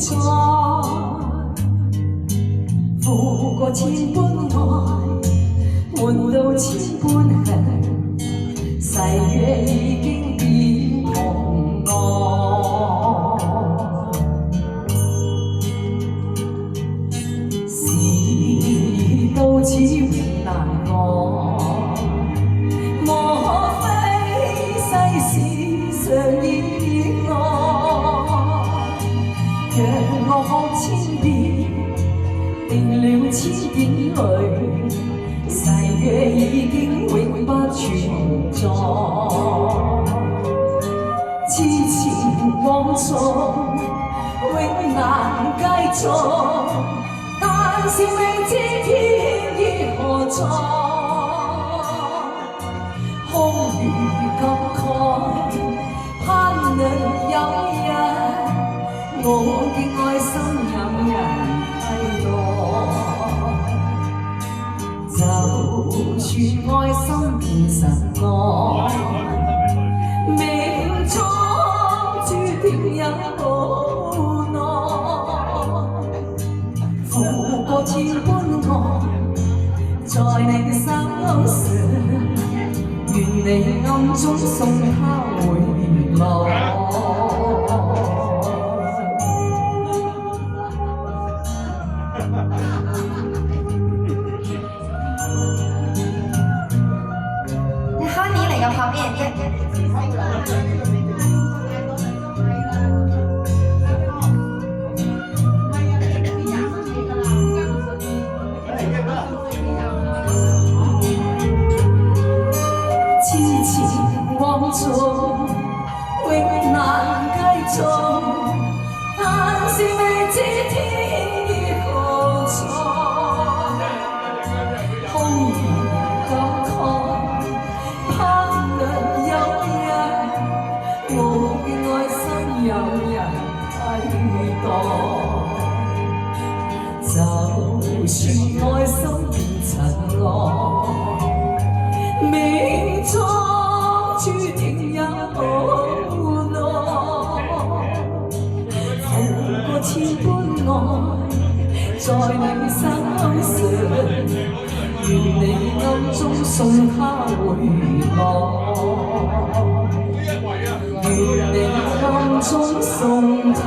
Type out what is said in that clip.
在，付過千般愛，換到千般恨，誓約已經變紅愛。事到此永難忘，莫非世事常意外？讓我看千遍，定了千點淚，誓約已經永不存在。痴纏往續，永難繼續，但是未知天意何在。空餘感慨，盼能有日我嘅愛心有人替代，就算愛心變實愛，命中注定有無奈。付過千般愛，在你心上，願你暗中送他回來。哈尼嚟個旁邊嘅。痴纏往續，永難繼續，但是未知天意何在。空餘感慨，盼能有日我嘅愛心有人替代，就算愛心變塵埃，命中注定有無奈。付過千般愛，在你手上，願你暗中送他回來，願你暗中送他。